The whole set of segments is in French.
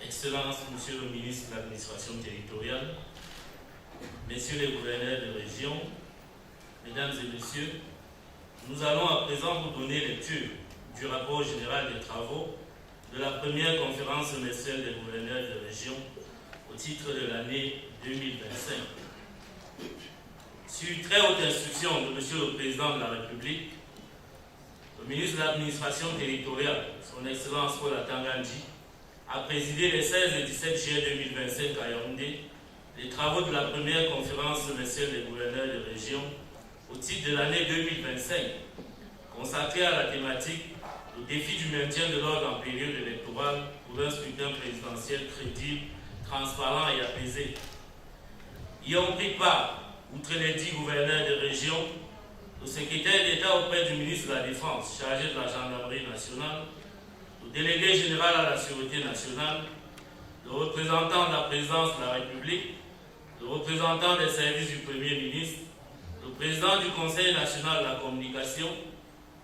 Excellences, Monsieur le ministre de l'Administration territoriale, Messieurs les gouverneurs de région, Mesdames et Messieurs, nous allons à présent vous donner lecture du rapport général des travaux de la première conférence semestrielle des gouverneurs de région au titre de l'année 2025. Sur très haute instruction de Monsieur le Président de la République, le ministre de l'Administration territoriale, son Excellence Paul Atanga-Ndji, a présidé les 16 et 17 juillet 2025 à Yaoundé les travaux de la première conférence semestrielle des gouverneurs de région au titre de l'année 2025, consacrée à la thématique « Le défi du maintien de l'ordre en période électorale pour un scrutin présidentiel crédible, transparent et apaisé ». Y ont pris part, outre les 10 gouverneurs de région, le secrétaire d'État auprès du ministre de la Défense, chargé de la gendarmerie nationale, le délégué général à la Sûreté nationale, le représentant de la présidence de la République, le représentant des services du Premier ministre, le président du Conseil national de la communication,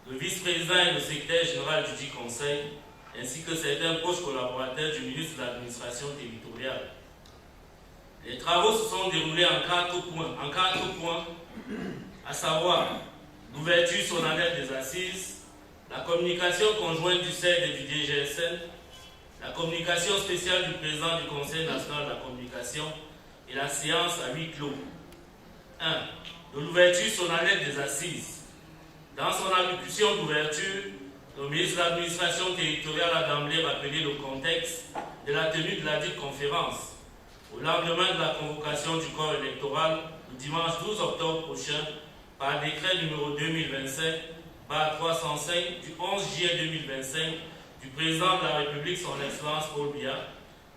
le vice-président et le secrétaire général du dit Conseil, ainsi que certains proches collaborateurs du ministre de l'Administration territoriale. Les travaux se sont déroulés en quatre points, à savoir l'ouverture solennelle des assises, la communication conjointe du CED et du DGSN, la communication spéciale du président du Conseil national de la communication et la séance à huis clos. 1. De l'ouverture solennelle des assises. Dans son allocution d'ouverture, le ministre de l'Administration territoriale a d'emblée rappelé le contexte de la tenue de la dite conférence au lendemain de la convocation du corps électoral le dimanche 12 octobre prochain par décret numéro 2025-305 du 11 juillet 2025 du président de la République, son Excellence Paul Biya,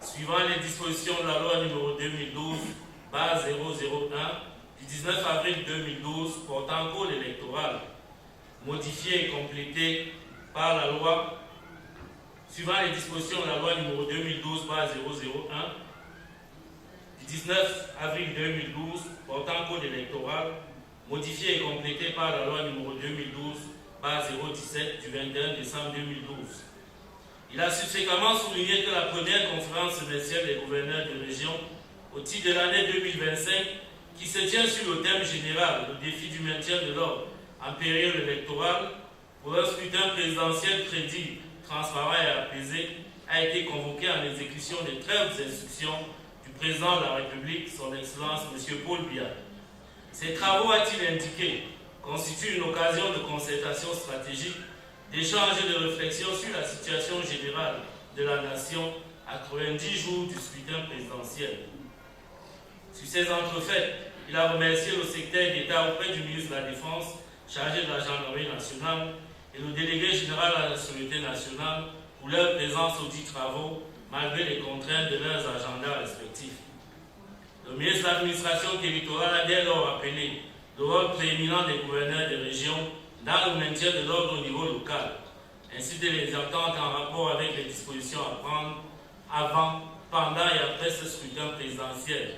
suivant les dispositions de la loi numéro 2012-001 du 19 avril 2012 portant code électoral, modifié et complété par la loi suivant les dispositions de la loi numéro 2012-001 du 19 avril 2012 portant code électoral, modifié et complété par la loi numéro 2012-017 du 21 décembre 2012. Il a subséquemment souligné que la première conférence semestrielle des gouverneurs de région au titre de l'année 2025, qui se tient sur le thème général, le défi du maintien de l'ordre en période électorale pour un scrutin présidentiel crédible, transparent et apaisé, a été convoquée en exécution des 13 instructions du président de la République, son Excellence M. Paul Biya. Ces travaux, a-t-il indiqué, constituent une occasion de concertation stratégique, d'échange et de réflexion sur la situation générale de la nation à 90 jours du scrutin présidentiel. Sur ces entrefaites, il a remercié le secrétaire d'État auprès du ministre de la Défense, chargé de la gendarmerie nationale, et le délégué général à la Sûreté nationale pour leur présence aux 10 travaux, malgré les contraintes de leurs agendas respectifs. Le ministre de l'Administration territoriale a dès lors rappelé le rôle prééminent des gouverneurs des régions dans le maintien de l'ordre au niveau local, ainsi que les attentes en rapport avec les dispositions à prendre avant, pendant et après ce scrutin présidentiel,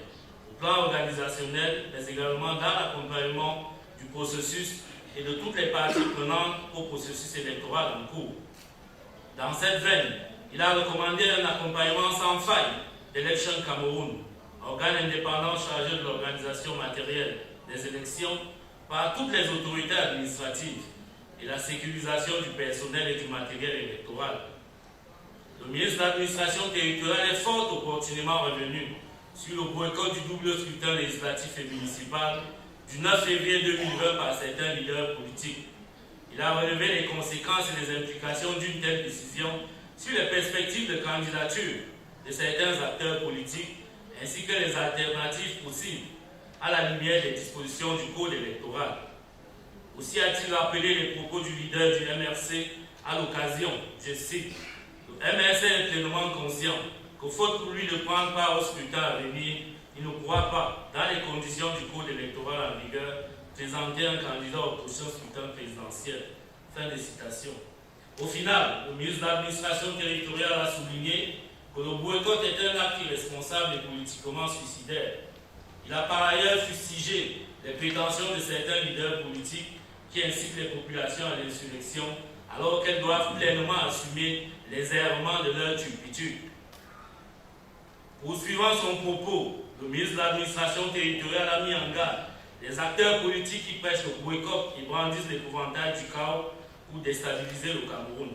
au plan organisationnel, mais également dans l'accompagnement du processus et de toutes les parties prenantes au processus électoral en cours. Dans cette veine, il a recommandé un accompagnement sans faille d'Election Cameroun, organe indépendant chargé de l'organisation matérielle des élections par toutes les autorités administratives et la sécurisation du personnel et du matériel électoral. Le ministre de l'Administration territoriale est fort opportunément revenu sur le boycott du double scrutin législatif et municipal du 9 février 2020 par certains leaders politiques. Il a relevé les conséquences et les implications d'une telle décision sur les perspectives de candidature de certains acteurs politiques ainsi que les alternatives possibles à la lumière des dispositions du code électoral. Aussi a-t-il rappelé les propos du leader du MRC à l'occasion, je cite, « Le MRC est pleinement conscient que faute pour lui de prendre part au scrutin à venir, il ne pourra pas, dans les conditions du code électoral en vigueur, présenter un candidat au prochain scrutin présidentiel. » Fin de citation. Au final, le ministre de l'Administration territoriale a souligné que le boycott est un acte irresponsable et politiquement suicidaire. Il a par ailleurs fustigé les prétentions de certains leaders politiques qui incitent les populations à l'insurrection alors qu'elles doivent pleinement assumer les errements de leur turpitude. Poursuivant son propos, le ministre de l'administration territoriale a mis en garde les acteurs politiques qui prêchent le boycott et brandissent l'épouvantail du chaos pour déstabiliser le Cameroun.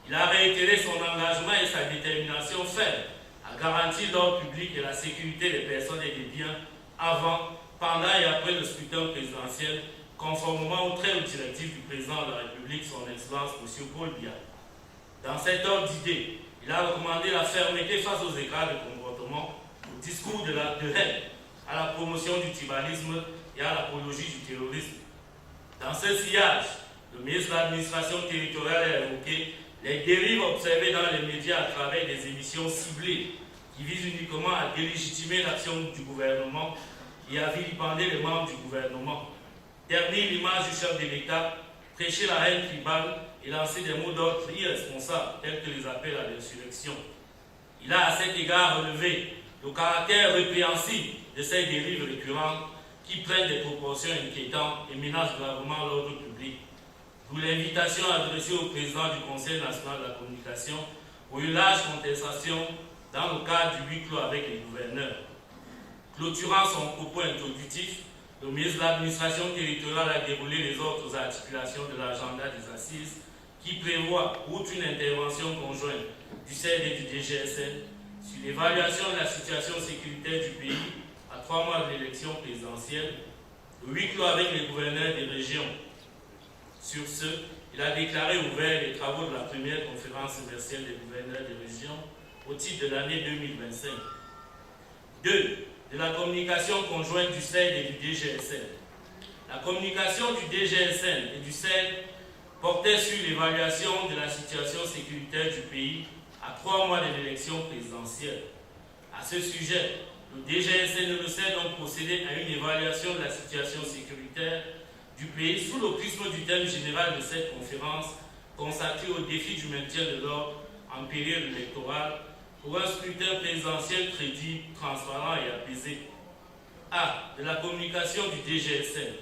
Il a réitéré son engagement et sa détermination ferme à garantir l'ordre public et la sécurité des personnes et des biens avant, pendant et après le scrutin présidentiel, conformément aux très hautes directives du président de la République, son Excellence M. Paul Biya. Dans cet ordre d'idées, il a recommandé la fermeté face aux écarts de comportement, au discours de haine, à la promotion du tribalisme et à l'apologie du terrorisme. Dans ce sillage, le ministre de l'administration territoriale a évoqué les dérives observées dans les médias à travers des émissions ciblées qui visent uniquement à délégitimer l'action du gouvernement et à vilipender les membres du gouvernement. Ternir l'image du chef de l'État, prêcher la haine tribale et lancer des mots d'ordre irresponsables tels que les appels à l'insurrection. Il a à cet égard relevé le caractère répréhensible de ces dérives récurrentes qui prennent des proportions inquiétantes et menacent gravement l'ordre public. D'où l'invitation adressée au président du Conseil national de la communication pour une large contestation dans le cadre du huis clos avec les gouverneurs. Clôturant son propos introductif, le ministre de l'administration territoriale a déroulé les autres articulations de l'agenda des assises qui prévoit, outre une intervention conjointe du CED et du DGSN, sur l'évaluation de la situation sécuritaire du pays à 3 mois de l'élection présidentielle, le huis clos avec les gouverneurs des régions. Sur ce, il a déclaré ouvert les travaux de la première conférence universelle des gouverneurs des régions au titre de l'année 2025. 2. De la communication conjointe du CED et du DGSN. La communication du DGSN et du CED portait sur l'évaluation de la situation sécuritaire du pays à 3 mois de l'élection présidentielle. À ce sujet, le DGSN et le CED ont procédé à une évaluation de la situation sécuritaire du pays sous le prisme du thème général de cette conférence consacrée au défi du maintien de l'ordre en période électorale pour un scrutin présidentiel crédible, transparent et apaisé. A. De la communication du DGSN.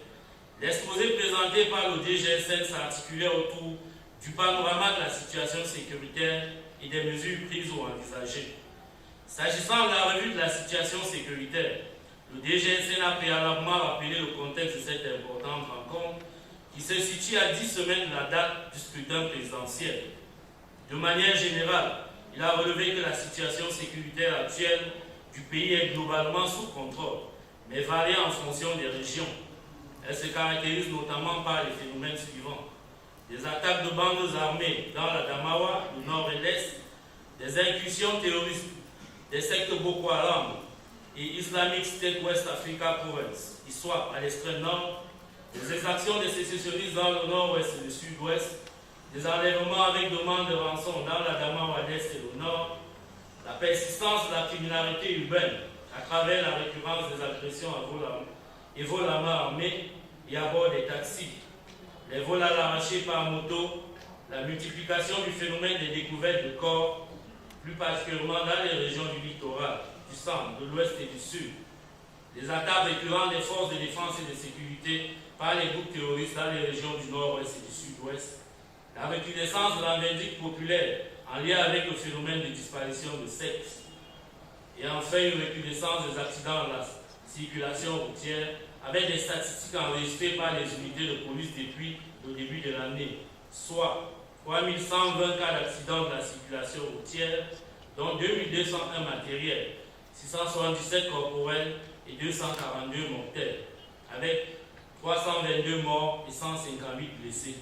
L'exposé présenté par le DGSN s'articulait autour du panorama de la situation sécuritaire et des mesures prises ou envisagées. S'agissant de la revue de la situation sécuritaire, le DGSN a préalablement rappelé le contexte de cette importante rencontre qui se situe à 10 semaines de la date du scrutin présidentiel. De manière générale, il a relevé que la situation sécuritaire actuelle du pays est globalement sous contrôle, mais varie en fonction des régions. Elle se caractérise notamment par les phénomènes suivants: des attaques de bandes armées dans la Damawa, le nord et l'est, des incursions terroristes des sectes Boko Haram et Islamic State West Africa Province, qui soit à l'extrême nord, des exactions des sécessionnistes dans le nord-ouest et le sud-ouest, des enlèvements avec demande de rançon dans la Damawa à l'est et le nord, la persistance de la criminalité urbaine à travers la récurrence des agressions et vols à main armée et à bord des taxis, les vols à l'arraché par moto, la multiplication du phénomène des découvertes de corps, plus particulièrement dans les régions du littoral, du centre, de l'ouest et du sud, les attaques récurrentes des forces de défense et de sécurité par les groupes terroristes dans les régions du nord-ouest et du sud-ouest, la recrudescence de la vindicte populaire en lien avec le phénomène de disparition de sexes, et enfin une recrudescence des accidents de la circulation routière avec des statistiques enregistrées par les unités de police depuis le début de l'année, soit 3120 cas d'accidents de la circulation routière, dont 2201 matériels, 677 corporels et 242 mortels, avec 322 morts et 158 blessés.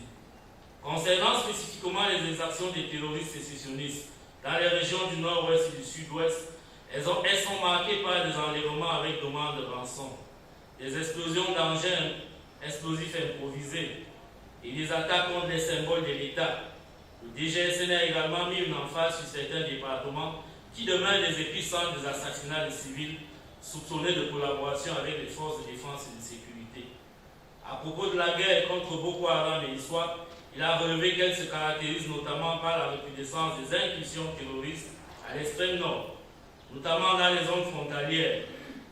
Concernant spécifiquement les exactions des terroristes sécessionnistes dans les régions du nord-ouest et du sud-ouest, elles sont marquées par des enlèvements avec demande de rançon, des explosions d'engins explosifs improvisés et des attaques contre les symboles de l'État. Le DGSN a également mis une emphase sur certains départements qui demeurent des épicentres des assassinats de civils soupçonnés de collaboration avec les forces de défense et de sécurité. À propos de la guerre contre Boko Haram et ISWAP, il a relevé qu'elle se caractérise notamment par la recrudescence des incursions terroristes à l'extrême nord, notamment dans les zones frontalières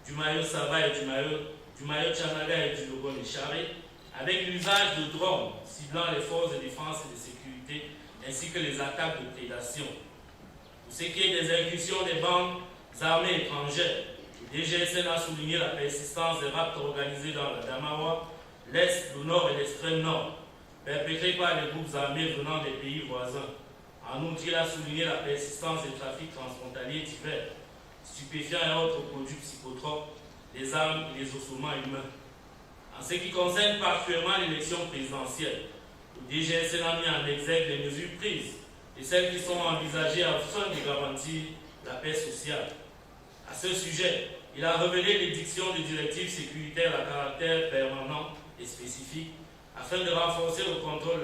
du Mayo Saba et du Mayo Tchanaga et du Logon et Charé, avec l'usage de drones ciblant les forces de défense et de sécurité, ainsi que les attaques de prédation. Pour ce qui est des incursions des bandes armées étrangères, le DGSN a souligné la persistance des rapts organisés dans la Damawa, l'Est, le Nord et l'extrême Nord, perpétrés par les groupes armés venant des pays voisins. En outre, il a souligné la persistance des trafics transfrontaliers divers, stupéfiants et autres produits psychotropes, les armes et les ossements humains. En ce qui concerne particulièrement l'élection présidentielle, le DGSN a mis en exergue les mesures prises et celles qui sont envisagées afin de garantir la paix sociale. À ce sujet, il a révélé l'édiction de directives sécuritaires à caractère permanent et spécifique afin de renforcer le contrôle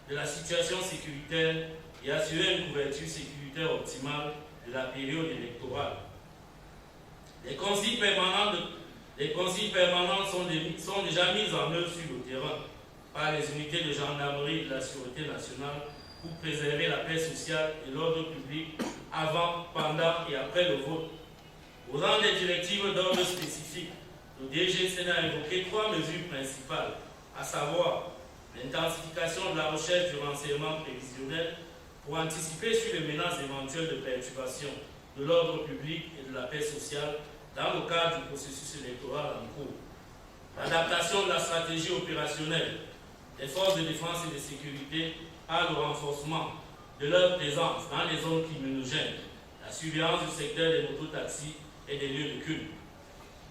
de la situation sécuritaire et assurer une couverture sécuritaire optimale de la période électorale. Les consignes permanentes sont déjà mises en œuvre sur le terrain par les unités de gendarmerie et de la Sûreté nationale pour préserver la paix sociale et l'ordre public avant, pendant et après le vote. Au rang des directives d'ordre spécifique, le DGSN a évoqué 3 mesures principales, à savoir l'intensification de la recherche du renseignement prévisionnel pour anticiper sur les menaces éventuelles de perturbation de l'ordre public et de la paix sociale dans le cadre du processus électoral en cours. L'adaptation de la stratégie opérationnelle des forces de défense et de sécurité par le renforcement de leur présence dans les zones criminogènes, la surveillance du secteur des mototaxis et des lieux de culte,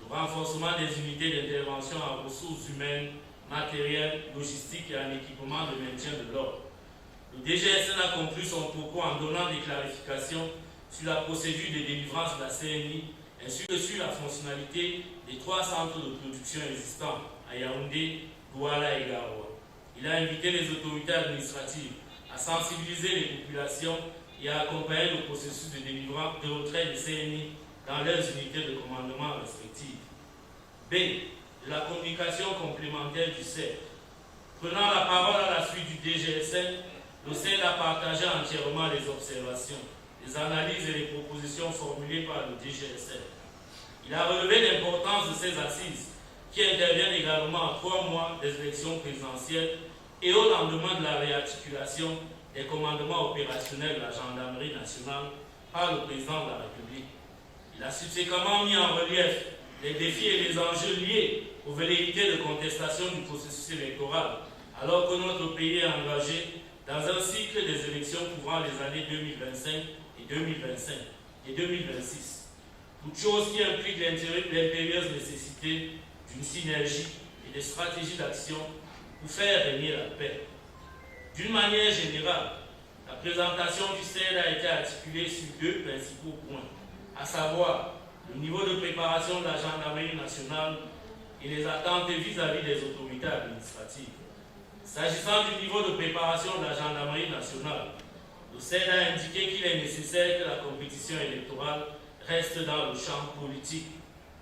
le renforcement des unités d'intervention en ressources humaines, matérielles, logistiques et en équipement de maintien de l'ordre. Le DGSN a conclu son propos en donnant des clarifications sur la procédure de délivrance de la CNI ainsi que sur la fonctionnalité des 3 centres de production existants à Yaoundé, Douala et Garoua. Il a invité les autorités administratives à sensibiliser les populations et à accompagner le processus de délivrance de retrait des CNI dans leurs unités de commandement respectives. B. De la communication complémentaire du CERF. Prenant la parole à la suite du DGSN, le CERF a partagé entièrement les observations, les analyses et les propositions formulées par le DGSN. Il a relevé l'importance de ces assises qui interviennent également à 3 mois des élections présidentielles et au lendemain de la réarticulation des commandements opérationnels de la gendarmerie nationale par le président de la République. Il a subséquemment mis en relief les défis et les enjeux liés aux velléités de contestation du processus électoral, alors que notre pays est engagé dans un cycle des élections couvrant les années 2025 et 2026. Toute chose qui implique l'impérieuse nécessité d'une synergie et de stratégies d'action pour faire régner la paix. D'une manière générale, la présentation du CERF a été articulée sur 2 principaux points, à savoir le niveau de préparation de la gendarmerie nationale et les attentes vis-à-vis des autorités administratives. S'agissant du niveau de préparation de la gendarmerie nationale, le CERF a indiqué qu'il est nécessaire que la compétition électorale reste dans le champ politique.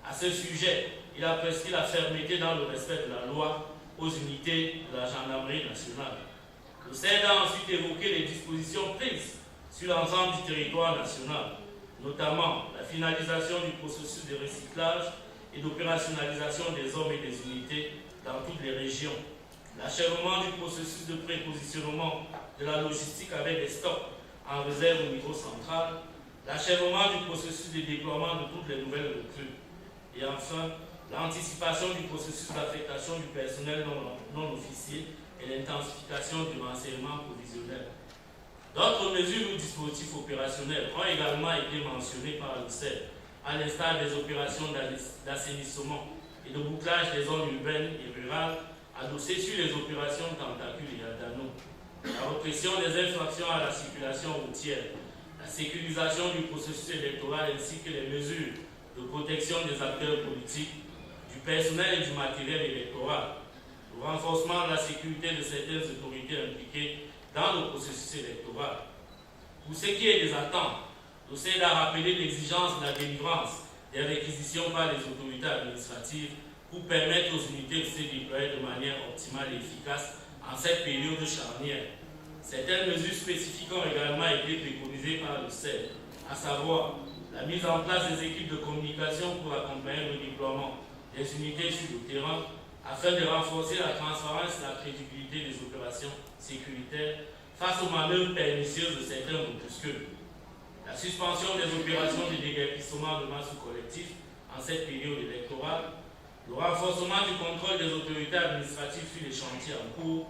À ce sujet, il a prescrit la fermeté dans le respect de la loi aux unités de la gendarmerie nationale. Le CERF a ensuite évoqué les dispositions prises sur l'ensemble du territoire national, notamment la finalisation du processus de recyclage et d'opérationnalisation des hommes et des unités dans toutes les régions, l'achèvement du processus de prépositionnement de la logistique avec des stocks en réserve au niveau central, l'achèvement du processus de déploiement de toutes les nouvelles recrues, et enfin, l'anticipation du processus d'affectation du personnel non officier et l'intensification du renseignement provisionnel. D'autres mesures ou dispositifs opérationnels ont également été mentionnés par le CERF, à l'instar des opérations d'assainissement et de bouclage des zones urbaines et rurales adossées sur les opérations Tentacule et Adano, la répression des infractions à la circulation routière, la sécurisation du processus électoral ainsi que les mesures de protection des acteurs politiques, du personnel et du matériel électoral, le renforcement de la sécurité de certaines autorités impliquées dans le processus électoral. Pour ce qui est des attentes, le CERF a rappelé l'exigence de la délivrance des réquisitions par les autorités administratives pour permettre aux unités de se déployer de manière optimale et efficace en cette période charnière. Certaines mesures spécifiques ont également été préconisées par le CERF, à savoir la mise en place des équipes de communication pour accompagner le déploiement des unités sur le terrain afin de renforcer la transparence et la crédibilité des opérations sécuritaires face aux manœuvres pernicieuses de certains groupuscules. la suspension des opérations de déguerpissement de masse ou collectif en cette période électorale, le renforcement du contrôle des autorités administratives sur les chantiers en cours,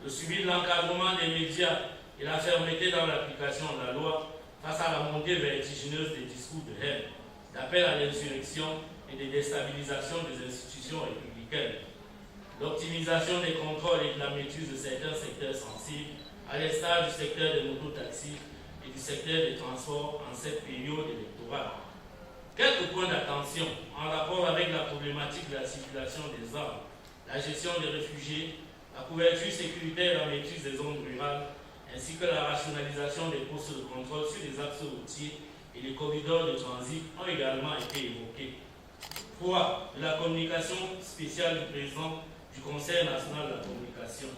le suivi de l'encadrement des médias et la fermeté dans l'application de la loi face à la montée vertigineuse des discours de haine, d'appel à l'insurrection et de déstabilisation des institutions républicaines, l'optimisation des contrôles et de la maîtrise de certains secteurs sensibles, à l'instar du secteur des mototaxis et du secteur des transports en cette période électorale. Quelques points d'attention en rapport avec la problématique de la circulation des armes, la gestion des réfugiés, la couverture sécuritaire et la maîtrise des zones rurales, ainsi que la rationalisation des postes de contrôle sur les axes routiers et les corridors de transit ont également été évoqués. 3. La communication spéciale du président du Conseil national de la communication.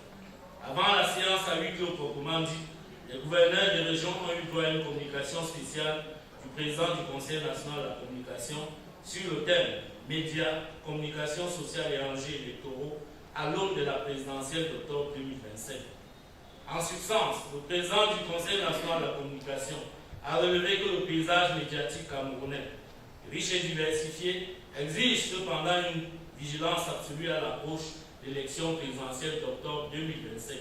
Avant la séance à huis clos proprement dit, les gouverneurs des régions ont eu droit à une communication spéciale du président du Conseil national de la communication sur le thème médias, communication sociale et enjeux électoraux à l'aune de la présidentielle d'octobre 2025. En substance, le président du Conseil national de la communication a relevé que le paysage médiatique camerounais, riche et diversifié, exige cependant une vigilance absolue à l'approche de l'élection présidentielle d'octobre 2025.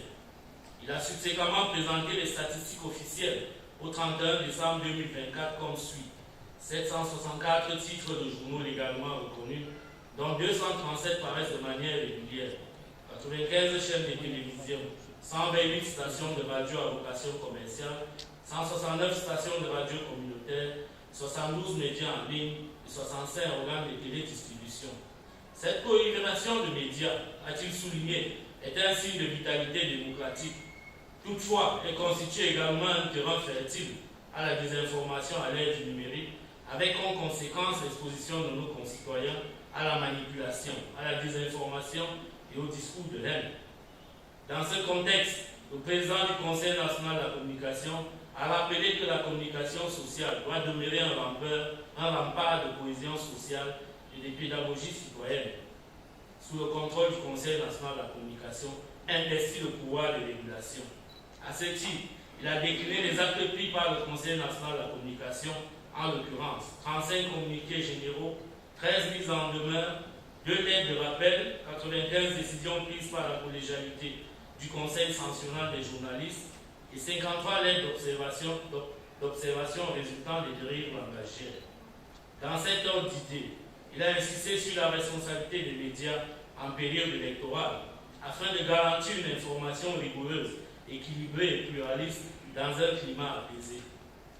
Il a subséquemment présenté les statistiques officielles au 31 décembre 2024 comme suit. 764 titres de journaux légalement reconnus, dont 237 paraissent de manière régulière, 95 chaînes de télévision, 128 stations de radio à vocation commerciale, 169 stations de radio communautaires, 72 médias en ligne et 65 organes de télédistribution. Cette prolifération de médias, a-t-il souligné, est un signe de vitalité démocratique. Toutefois, elle constitue également un terrain fertile à la désinformation à l'ère du numérique, avec comme conséquence l'exposition de nos concitoyens à la manipulation, à la désinformation et au discours de haine. Dans ce contexte, le président du Conseil national de la communication a rappelé que la communication sociale doit demeurer un rempart de cohésion sociale et de pédagogie citoyenne, sous le contrôle du Conseil national de la communication, investi le pouvoir de régulation. À ce titre, il a décliné les actes pris par le Conseil national de la communication, en l'occurrence 35 communiqués généraux, 13 mises en demeure, 2 lettres de rappel, 95 décisions prises par la collégialité du Conseil sanctionnant des journalistes et 53 lettres d'observation résultant des dérives langagières. Dans cet ordre d'idée, il a insisté sur la responsabilité des médias en période électorale afin de garantir une information rigoureuse, équilibrée et pluraliste dans un climat apaisé.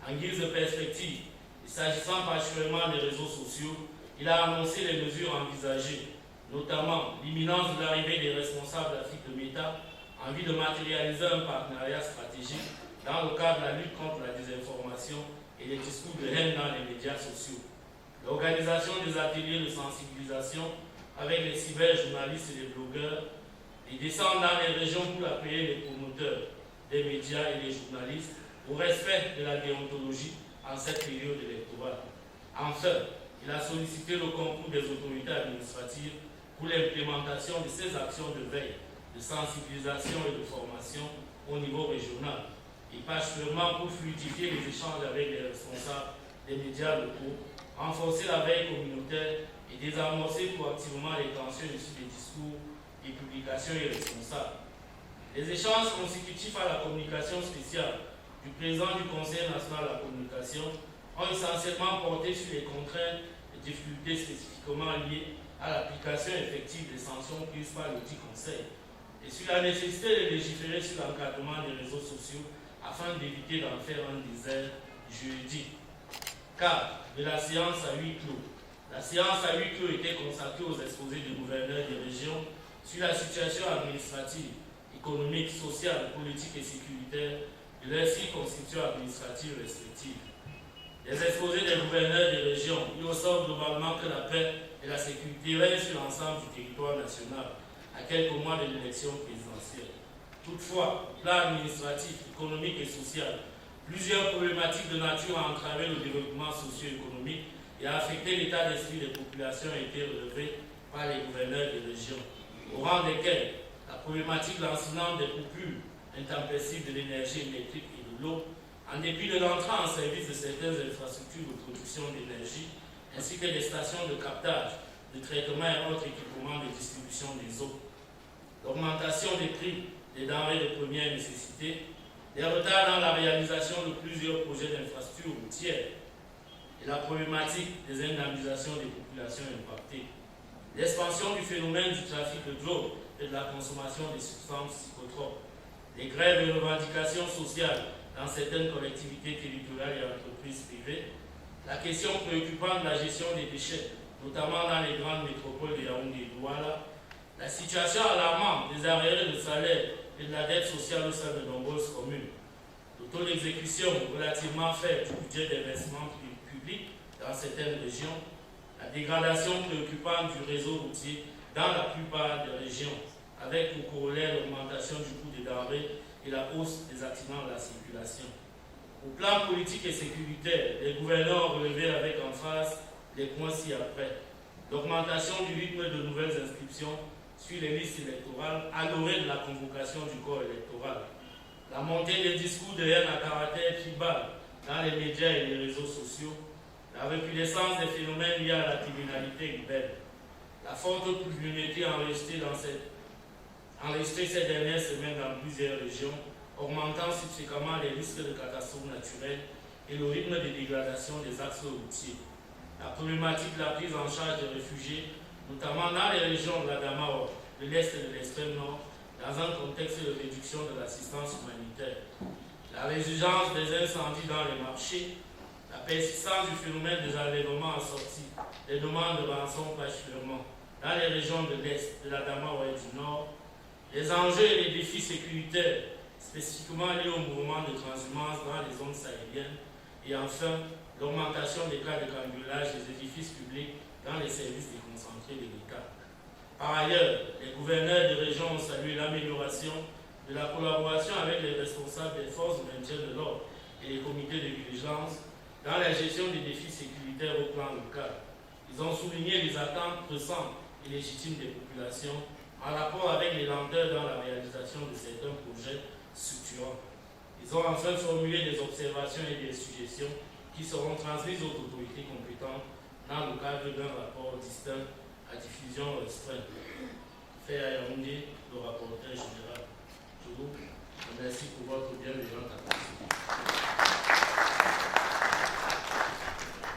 En guise de perspective, et s'agissant particulièrement des réseaux sociaux, il a annoncé les mesures envisagées, notamment l'imminence de l'arrivée des responsables d'Afrique de Meta en vue de matérialiser un partenariat stratégique dans le cadre de la lutte contre la désinformation et les discours de haine dans les médias sociaux. L'organisation des ateliers de sensibilisation avec les cyberjournalistes et les blogueurs, les descentes dans les régions pour appuyer les promoteurs des médias et les journalistes au respect de la déontologie en cette période électorale. Enfin, il a sollicité le concours des autorités administratives pour l'implémentation de ces actions de veille, de sensibilisation et de formation au niveau régional, et particulièrement pour fluidifier les échanges avec les responsables des médias locaux, renforcer la veille communautaire et désamorcer proactivement les tensions issues des discours et publications irresponsables. Les échanges consécutifs à la communication spéciale du président du Conseil national de la communication ont essentiellement porté sur les contraintes et difficultés spécifiquement liées à l'application effective des sanctions prises par le dit Conseil et sur la nécessité de légiférer sur l'encadrement des réseaux sociaux afin d'éviter d'en faire un désert juridique. 4. De la séance à huis clos. La séance à huis clos était consacrée aux exposés des gouverneurs des régions sur la situation administrative, économique, sociale, politique et sécuritaire de leurs circonscriptions administratives respectives. Les exposés des gouverneurs des régions y ressortent globalement que la paix et la sécurité règnent sur l'ensemble du territoire national à quelques mois de l'élection présidentielle. Toutefois, au plan administratif, économique et social, plusieurs problématiques de nature à entraver le développement socio-économique et à affecter l'état d'esprit des populations ont été relevées par les gouverneurs des régions, au rang desquels la problématique lancinante des coupures intempestives de l'énergie électrique et de l'eau, En dépit de l'entrée en service de certaines infrastructures de production d'énergie, ainsi que des stations de captage, de traitement et autres équipements de distribution des eaux, l'augmentation des prix des denrées de première nécessité, des retards dans la réalisation de plusieurs projets d'infrastructures routières et la problématique des indemnisations des populations impactées, l'expansion du phénomène du trafic de drogue et de la consommation des substances psychotropes, les grèves et revendications sociales dans certaines collectivités territoriales et entreprises privées, la question préoccupante de la gestion des déchets, notamment dans les grandes métropoles de Yaoundé et Douala, la situation alarmante des arriérés de salaire et de la dette sociale au sein de nombreuses communes, le taux d'exécution relativement faible du budget d'investissement public dans certaines régions, la dégradation préoccupante du réseau routier dans la plupart des régions, avec pour corollaire l'augmentation du coût des denrées et la hausse des accidents de la circulation. Au plan politique et sécuritaire, les gouverneurs ont relevé avec emphase les points ci-après. L'augmentation du rythme de nouvelles inscriptions sur les listes électorales à l'orée de la convocation du corps électoral. La montée des discours de haine à caractère tribal dans les médias et les réseaux sociaux. La recrudescence des phénomènes liés à la criminalité urbaine. La forte pluviométrie enregistrée ces dernières semaines dans plusieurs régions, augmentant subséquemment les risques de catastrophes naturelles et le rythme de dégradation des axes routiers. La problématique de la prise en charge des réfugiés, notamment dans les régions de la Damawa, de l'Est et de l'Extrême Nord, dans un contexte de réduction de l'assistance humanitaire. La résurgence des incendies dans les marchés, la persistance du phénomène des enlèvements assortis, des demandes de rançon particulièrement dans les régions de l'Est, de la Damawa et du Nord, les enjeux et les défis sécuritaires spécifiquement liés au mouvement de transhumance dans les zones sahéliennes, et enfin, l'augmentation des cas de cambriolage des édifices publics dans les services déconcentrés de l'État. Par ailleurs, les gouverneurs des régions ont salué l'amélioration de la collaboration avec les responsables des forces de maintien de l'ordre et les comités de vigilance dans la gestion des défis sécuritaires au plan local. Ils ont souligné les attentes pressantes et légitimes des populations en rapport avec les lenteurs dans la réalisation de certains projets structurants. Ils ont enfin formulé des observations et des suggestions qui seront transmises aux autorités compétentes dans le cadre d'un rapport distinct à diffusion restreinte. Fait à Yaoundé, le rapporteur général. Je vous remercie pour votre bienveillante attention.